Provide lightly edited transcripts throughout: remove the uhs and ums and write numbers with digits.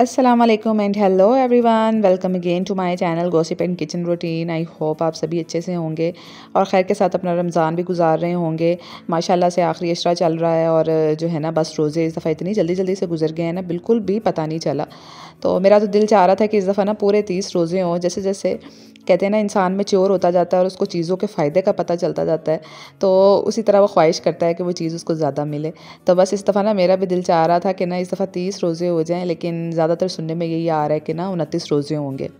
अस्सलाम वालेकुम and hello everyone, welcome again to my channel gossip and kitchen routine. I hope आप सभी अच्छे से होंगे और खैर के साथ अपना रमज़ान भी गुजार रहे होंगे। माशाल्लाह से आखिरी इशरा चल रहा है और जो है ना बस रोज़े इस दफ़ा इतनी जल्दी जल्दी से गुजर गए हैं ना, बिल्कुल भी पता नहीं चला। तो मेरा तो दिल चाह रहा था कि इस दफ़ा ना पूरे 30 रोज़े हों। जैसे जैसे कहते हैं ना, इंसान में चोर होता जाता है और उसको चीज़ों के फ़ायदे का पता चलता जाता है, तो उसी तरह वो ख्वाहिश करता है कि वो चीज़ उसको ज़्यादा मिले। तो बस इस दफ़ा ना मेरा भी दिल चाह रहा था कि ना इस दफ़ा 30 रोज़े हो जाएं, लेकिन ज़्यादातर सुनने में यही आ रहा है कि ना 29 रोज़े होंगे।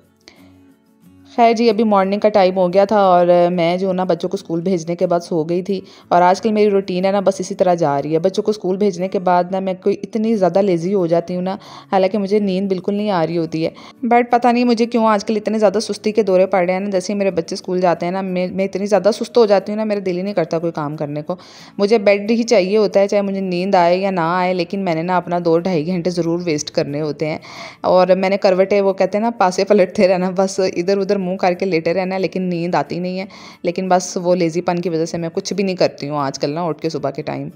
खैर जी, अभी मॉर्निंग का टाइम हो गया था और मैं जो ना बच्चों को स्कूल भेजने के बाद सो गई थी। और आजकल मेरी रूटीन है ना बस इसी तरह जा रही है। बच्चों को स्कूल भेजने के बाद ना मैं कोई इतनी ज़्यादा लेज़ी हो जाती हूँ ना, हालांकि मुझे नींद बिल्कुल नहीं आ रही होती है। बट पता नहीं मुझे क्यों आजकल इतने ज़्यादा सुस्ती के दौरे पड़ रहे हैं ना। जैसे ही मेरे बच्चे स्कूल जाते हैं ना, मैं इतनी ज़्यादा सुस्त हो जाती हूँ ना, मेरा दिल ही नहीं करता कोई काम करने को। मुझे बेड ही चाहिए होता है, चाहे मुझे नींद आए या ना आए, लेकिन मैंने ना अपना 2-2.5 घंटे ज़रूर वेस्ट करने होते हैं। और मैंने करवटें, वो कहते हैं ना, पासे पलटते रहना, बस इधर उधर मुँह करके लेटे रहना है, लेकिन नींद आती नहीं है। लेकिन बस वो लेज़ीपन की वजह से मैं कुछ भी नहीं करती हूँ आजकल ना, उठ के सुबह के टाइम।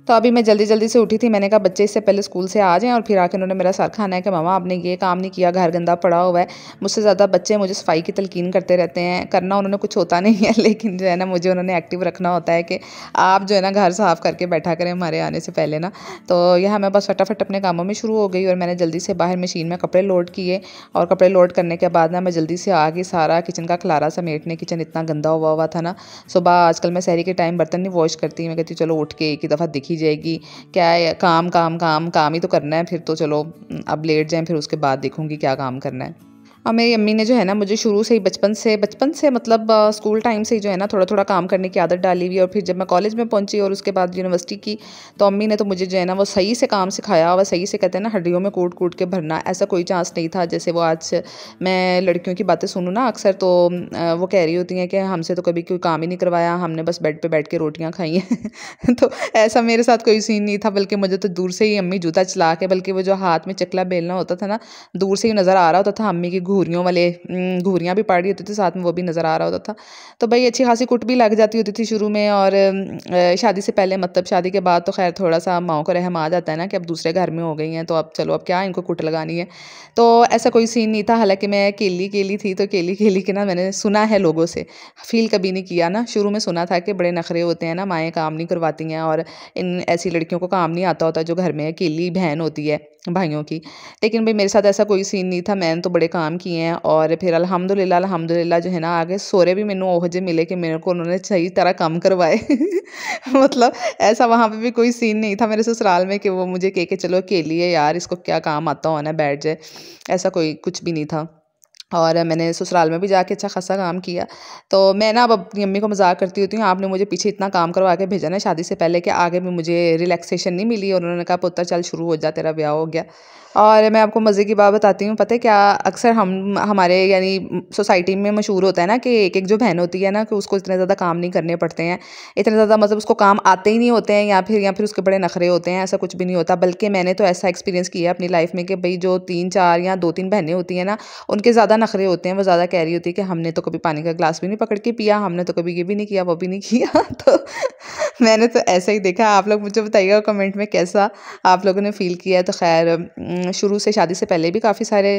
तो अभी मैं जल्दी जल्दी से उठी थी। मैंने कहा बच्चे इससे पहले स्कूल से आ जाएं, और फिर आके उन्होंने मेरा सर खाना है कि मामा आपने ये काम नहीं किया, घर गंदा पड़ा हुआ है। मुझसे ज़्यादा बच्चे मुझे सफाई की तलकीन करते रहते हैं। करना उन्होंने कुछ होता नहीं है, लेकिन जो है ना मुझे उन्होंने एक्टिव रखना होता है कि आप जो है ना घर साफ़ करके बैठा करें हमारे आने से पहले ना। तो यह मैं बस फटाफट अपने कामों में शुरू हो गई और मैंने जल्दी से बाहर मशीन में कपड़े लोड किए। और कपड़े लोड करने के बाद ना मैं जल्दी से आ गई सारा किचन का खलारा समेटने। किचन इतना गंदा हुआ था ना। सुबह आजकल मैं सहरी के टाइम बर्तन नहीं वॉश करती। मैं कहती चलो उठ के एक ही दफ़ा दिखी जाएगी, क्या है, काम काम काम काम ही तो करना है। फिर तो चलो अब लेट जाएं, फिर उसके बाद देखूंगी क्या काम करना है। और मेरी अम्मी ने जो है ना मुझे शुरू से ही बचपन से मतलब स्कूल टाइम से ही जो है ना थोड़ा थोड़ा काम करने की आदत डाली हुई है। और फिर जब मैं कॉलेज में पहुंची और उसके बाद यूनिवर्सिटी की, तो अम्मी ने तो मुझे जो है ना वो सही से काम सिखाया। और सही से कहते हैं ना हड्डियों में कूट कूट के भरना, ऐसा कोई चांस नहीं था। जैसे वो आज मैं लड़कियों की बातें सुनूँ ना अक्सर, तो वो कह रही होती हैं कि हमसे तो कभी कोई काम ही नहीं करवाया, हमने बस बेड पे बैठ के रोटियां खाई हैं। तो ऐसा मेरे साथ कोई सीन नहीं था, बल्कि मुझे तो दूर से ही अम्मी जूता चला के, बल्कि वो जो हाथ में चकला बेलना होता था ना, दूर से ही नज़र आ रहा होता था। अम्मी की घूरियों वाले घूरियाँ भी पड़ रही होती थी साथ में, वो भी नज़र आ रहा होता था। तो भाई अच्छी खासी कुट भी लग जाती होती थी शुरू में। और शादी से पहले, मतलब शादी के बाद तो खैर थोड़ा सा माओ को रहम आ जाता है ना कि अब दूसरे घर में हो गई हैं, तो अब चलो अब क्या इनको कुट लगानी है। तो ऐसा कोई सीन नहीं था। हालांकि मैं अकेली अकेली थी, तो अकेली अकेली के ना मैंने सुना है लोगों से, फील कभी नहीं किया ना। शुरू में सुना था कि बड़े नखरे होते हैं ना, माएँ काम नहीं करवाती हैं और इन ऐसी लड़कियों को काम नहीं आता होता जो घर में अकेली बहन होती है भाइयों की। लेकिन भाई मेरे साथ ऐसा कोई सीन नहीं था। मैंने तो बड़े काम किए हैं और फिर अल्हम्दुलिल्लाह अल्हम्दुलिल्लाह जो है ना आगे सोरे भी मैनू ओहो जे मिले कि मेरे को उन्होंने सही तरह काम करवाए। मतलब ऐसा वहाँ पे भी कोई सीन नहीं था मेरे ससुराल में कि वो मुझे कह के चलो अकेली है यार, इसको क्या काम आता हो ना, बैठ जाए। ऐसा कोई कुछ भी नहीं था। और मैंने ससुराल में भी जाके अच्छा खासा काम किया। तो मैं ना अब अपनी अम्मी को मज़ाक करती होती हूँ, आपने मुझे पीछे इतना काम करवा के भेजा ना शादी से पहले कि आगे भी मुझे रिलैक्सेशन नहीं मिली। और उन्होंने कहा पुत्र चल शुरू हो जा, तेरा ब्याह हो गया। और मैं आपको मज़े की बात बताती हूँ, पता है क्या, अक्सर हम हमारे यानी सोसाइटी में मशहूर होता है ना कि एक एक जो बहन होती है ना कि उसको इतने ज़्यादा काम नहीं करने पड़ते हैं, इतने ज़्यादा मतलब उसको काम आते ही नहीं होते हैं, या फिर उसके बड़े नखरे होते हैं। ऐसा कुछ भी नहीं होता। बल्कि मैंने तो ऐसा एक्सपीरियंस किया है अपनी लाइफ में कि भाई जो 3-4 या 2-3 बहनें होती हैं ना, उनके ज़्यादा नखरे होते हैं। वो ज़्यादा कह रही होती है कि हमने तो कभी पानी का ग्लास भी नहीं पकड़ के पिया, हमने तो कभी ये भी नहीं किया, वो भी नहीं किया। तो मैंने तो ऐसा ही देखा। आप लोग मुझे बताइएगा कमेंट में कैसा आप लोगों ने फ़ील किया है। तो खैर शुरू से शादी से पहले भी काफ़ी सारे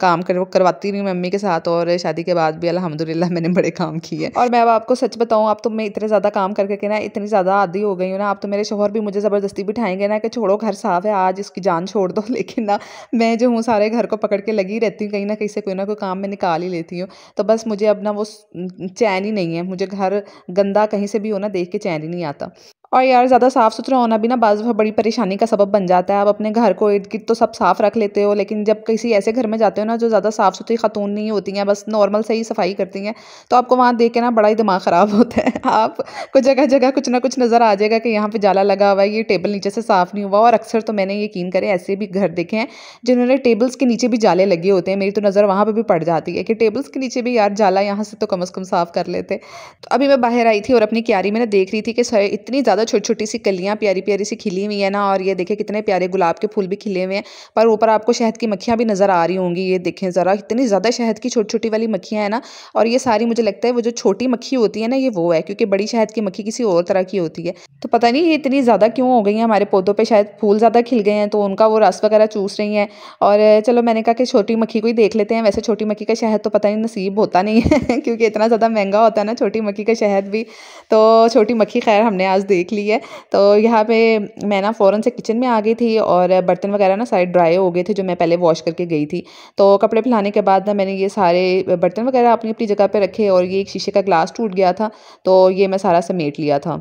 काम करवाती रही मम्मी के साथ, और शादी के बाद भी अल्हम्दुलिल्लाह मैंने बड़े काम किए। और मैं अब आपको सच बताऊँ, अब तो मैं इतने ज़्यादा काम कर के ना इतनी ज़्यादा आदी हो गई हूँ ना, अब तो मेरे शौहर भी मुझे ज़बरदस्ती बिठाएंगे ना कि छोड़ो घर साफ़ है, आज इसकी जान छोड़ दो। लेकिन ना मैं जो हूँ सारे घर को पकड़ के लगी रहती हूँ, कहीं ना कहीं से कोई ना कोई काम मैं निकाल ही लेती हूँ। तो बस मुझे अब ना वो चैन ही नहीं है। मुझे घर गंदा कहीं से भी हो ना देख के चैन ही नहीं आता। और यार ज़्यादा साफ़ सुथरा होना भी ना बाज़ दफ़ा बड़ी परेशानी का सबब बन जाता है। आप अपने घर को इर्द गिर्द तो सब साफ़ रख लेते हो, लेकिन जब किसी ऐसे घर में जाते हो ना जो ज़्यादा साफ़ सुथरी खातून नहीं होती हैं, बस नॉर्मल से ही सफाई करती हैं, तो आपको वहाँ देख के ना बड़ा ही दिमाग ख़राब होता है। आपको जगह जगह कुछ ना कुछ नज़र आ जाएगा कि यहाँ पे जाला लगा हुआ है, ये टेबल नीचे से साफ़ नहीं हुआ। और अक्सर तो मैंने यकीन करें ऐसे भी घर देखे हैं जिन्होंने टेबल्स के नीचे भी जाले लगे होते हैं। मेरी तो नज़र वहाँ पर भी पड़ जाती है कि टेबल्स के नीचे भी यार जाला यहाँ से तो कम अज़ कम साफ़ कर लेते। तो अभी मैं बाहर आई थी और अपनी क्यारी में ना देख रही थी कि इतनी ज़्यादा छोटी छोटी सी कलियाँ प्यारी प्यारी सी खिली हुई है ना, और ये देखिए कितने प्यारे गुलाब के फूल भी खिले हुए हैं, पर ऊपर आपको शहद की मक्खियाँ भी नज़र आ रही होंगी। होंगी। ये देखें ज़रा, इतनी ज़्यादा शहद की छोटी छोटी वाली मक्खियाँ हैं ना, और ये सारी मुझे लगता है वो जो छोटी मक्खी होती है ना, ये वो है, क्योंकि बड़ी शहद की मक्खी किसी और तरह की होती है। तो पता नहीं ये इतनी ज़्यादा क्यों हो गई हैं हमारे पौधों पे, शायद फूल ज़्यादा खिल गए हैं तो उनका वो रस वगैरह चूस रही हैं। और चलो मैंने कहा कि छोटी मक्खी को ही देख लेते हैं। वैसे छोटी मक्खी का शहद तो पता नहीं नसीब होता नहीं है क्योंकि इतना ज़्यादा महंगा होता है ना छोटी मक्खी का शहद भी। तो छोटी मक्खी खैर हमने आज देख ली है। तो यहाँ पे मैं ना फ़ौरन से किचन में आ गई थी और बर्तन वगैरह ना सारे ड्राई हो गए थे जो मैं पहले वॉश करके गई थी। तो कपड़े फैलाने के बाद ना मैंने ये सारे बर्तन वगैरह अपनी अपनी जगह पे रखे, और ये एक शीशे का ग्लास टूट गया था, तो ये मैं सारा समेट लिया था।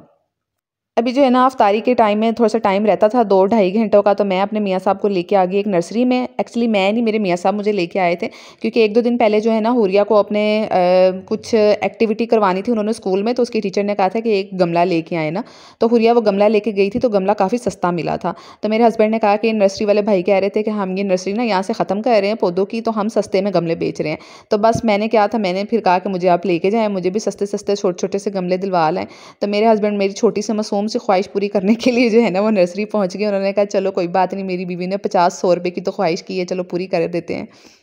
अभी जो है ना अफ्तारी के टाइम में थोड़ा सा टाइम रहता था 2 ढाई घंटों का, तो मैं अपने मियाँ साहब को लेके आ गई एक नर्सरी में। एक्चुअली मैं नहीं, मेरे मियाँ साहब मुझे लेके आए थे, क्योंकि 1-2 दिन पहले जो है ना हुरिया को अपने कुछ एक्टिविटी करवानी थी उन्होंने स्कूल में, तो उसकी टीचर ने कहा था कि एक गमला लेके आए ना। तो हुरिया वो गमला लेके गई थी, तो गमला काफ़ी सस्ता मिला था। तो मेरे हस्बैंड ने कहा कि नर्सरी वाले भाई कह रहे थे कि हम ये नर्सरी ना यहाँ से ख़त्म कर रहे हैं पौधों की, तो हम सस्ते में गमले बेच रहे हैं। तो बस मैंने क्या था, मैंने फिर कहा कि मुझे आप लेके जाएँ, मुझे भी सस्ते सस्ते छोटे छोटे से गमले दिलवा लाएँ। तो मेरे हस्बैंड मेरी छोटी सी मासूम सी ख्वाहिश पूरी करने के लिए जो है ना वो नर्सरी पहुंच गए। उन्होंने कहा चलो कोई बात नहीं, मेरी बीवी ने 50-100 रुपए की तो ख्वाहिश की है, चलो पूरी कर देते हैं।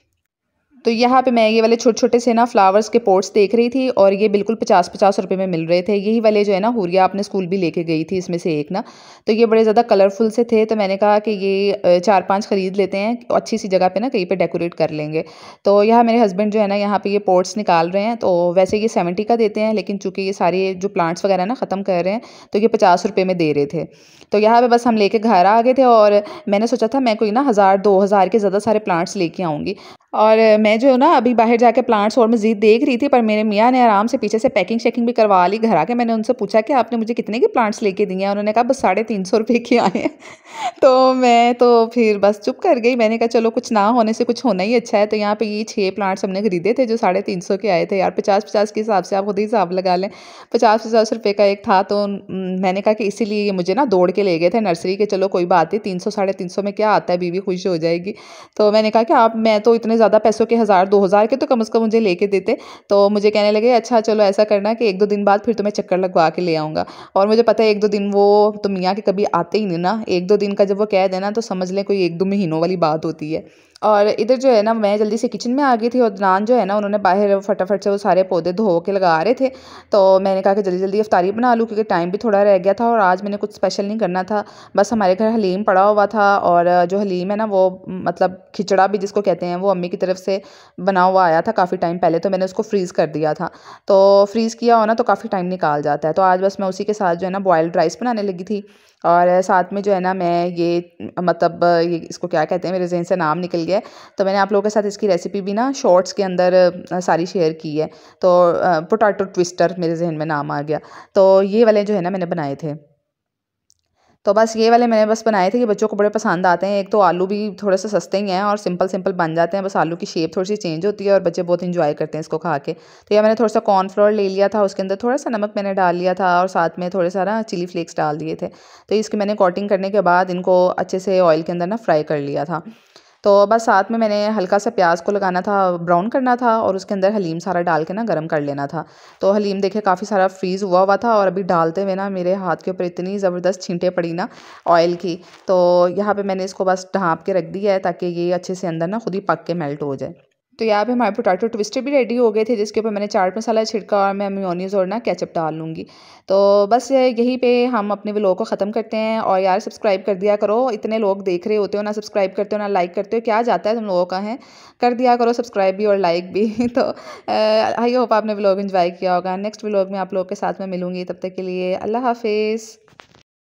तो यहाँ पे मैं ये वाले छोटे-छोटे से ना फ्लावर्स के पॉट्स देख रही थी, और ये बिल्कुल 50-50 रुपए में मिल रहे थे। यही वाले जो है ना हुरिया अपने स्कूल भी लेके गई थी इसमें से एक ना। तो ये बड़े ज़्यादा कलरफुल से थे, तो मैंने कहा कि ये 4-5 खरीद लेते हैं, अच्छी सी जगह पे ना कहीं पे डेकोरेट कर लेंगे। तो यहाँ मेरे हस्बैंड जो है ना यहाँ पे ये पॉट्स निकाल रहे हैं। तो वैसे ये 70 का देते हैं, लेकिन चूँकि ये सारे जो प्लांट्स वगैरह ना ख़त्म कर रहे हैं, तो ये 50 रुपए में दे रहे थे। तो यहाँ पे बस हम लेके घर आ गए थे, और मैंने सोचा था मैं कोई ना 1000-2000 के ज़्यादा सारे प्लांट्स लेके आऊँगी। और मैं जो है ना अभी बाहर जाके प्लांट्स और मज़ीद देख रही थी, पर मेरे मियाँ ने आराम से पीछे से पैकिंग शैकिंग भी करवा ली घर आके। मैंने उनसे पूछा कि आपने मुझे कितने के प्लांट्स लेके दिए हैं? उन्होंने कहा बस 350 रुपए के आए हैं। तो मैं तो फिर बस चुप कर गई। मैंने कहा चलो कुछ ना होने से कुछ होना ही अच्छा है। तो यहाँ पे ये 6 प्लांट्स हमने खरीदे थे जो 350 के आए थे यार। 50-50 के हिसाब से आप खुद ही हिसाब लगा लें। 50-50 रुपए का एक था, तो मैंने कहा कि इसीलिए ये मुझे ना दौड़ के ले गए थे नर्सरी के। चलो कोई बात नहीं, 300-350 में क्या आता है, बीवी खुश हो जाएगी। तो मैंने कहा कि आप, मैं तो इतने ज़्यादा पैसों के 1000-2000 के तो कम से कम मुझे लेके देते। तो मुझे कहने लगे अच्छा चलो ऐसा करना कि 1-2 दिन बाद फिर तुम्हें चक्कर लगवा के ले आऊँगा। और मुझे पता है 1-2 दिन वो तो मियाँ के कभी आते ही नहीं ना। 1-2 दिन का जब वो कह देना तो समझ लें कोई 1-2 महीनों वाली बात होती है। और इधर जो है ना मैं जल्दी से किचन में आ गई थी, और नान जो है ना उन्होंने बाहर फटाफट से वो सारे पौधे धो के लगा रहे थे। तो मैंने कहा कि जल्दी जल्दी इफ्तारी बना लूँ, क्योंकि टाइम भी थोड़ा रह गया था, और आज मैंने कुछ स्पेशल नहीं करना था। बस हमारे घर हलीम पड़ा हुआ था, और जो हलीम है ना वो मतलब खिचड़ा भी जिसको कहते हैं, वो अम्मी की तरफ से बना हुआ आया था काफ़ी टाइम पहले, तो मैंने उसको फ्रीज़ कर दिया था। तो फ्रीज़ किया हो ना तो काफ़ी टाइम निकाल जाता है। तो आज बस मैं उसी के साथ जो है ना बॉयल्ड राइस बनाने लगी थी, और साथ में जो है ना मैं ये मतलब ये इसको क्या कहते हैं, मेरे ज़हन से नाम निकल गया है। तो मैंने आप लोगों के साथ इसकी रेसिपी भी ना शॉर्ट्स के अंदर सारी शेयर की है। तो पोटैटो ट्विस्टर मेरे ज़हन में नाम आ गया। तो ये वाले जो है ना मैंने बनाए थे। तो बस ये वाले मैंने बस बनाए थे कि बच्चों को बड़े पसंद आते हैं। एक तो आलू भी थोड़े से सस्ते ही हैं और सिंपल सिंपल बन जाते हैं, बस आलू की शेप थोड़ी सी चेंज होती है और बच्चे बहुत इंजॉय करते हैं इसको खा के। तो यह मैंने थोड़ा सा कॉर्नफ्लोर ले लिया था, उसके अंदर थोड़ा सा नमक मैंने डाल लिया था, और साथ में थोड़े सा ना चिली फ्लेक्स डाल दिए थे। तो इसकी मैंने कोटिंग करने के बाद इनको अच्छे से ऑयल के अंदर ना फ्राई कर लिया था। तो बस साथ में मैंने हल्का सा प्याज को लगाना था, ब्राउन करना था, और उसके अंदर हलीम सारा डाल के ना गरम कर लेना था। तो हलीम देखे काफ़ी सारा फ्रीज़ हुआ हुआ था, और अभी डालते हुए ना मेरे हाथ के ऊपर इतनी ज़बरदस्त छींटे पड़ी ना ऑयल की। तो यहाँ पे मैंने इसको बस ढाँप के रख दिया है ताकि ये अच्छे से अंदर ना खुद ही पक के मेल्ट हो जाए। तो यहाँ पे हमारे पोटैटो ट्विस्टर भी रेडी हो गए थे, जिसके ऊपर मैंने चाट मसाला छिड़का, और मैं मेयोनीज़ और ना केचप डाल लूँगी। तो बस यहीं पे हम अपने व्लॉग को ख़त्म करते हैं। और यार सब्सक्राइब कर दिया करो, इतने लोग देख रहे होते हो, ना सब्सक्राइब करते हो ना लाइक करते हो, क्या जाता है तुम लोगों का है। कर दिया करो सब्सक्राइब भी और लाइक भी तो आई होप आपने व्लॉग एंजॉय किया होगा। नेक्स्ट व्लॉग में आप लोग के साथ में मिलूँगी, तब तक के लिए अल्लाह हाफिज़।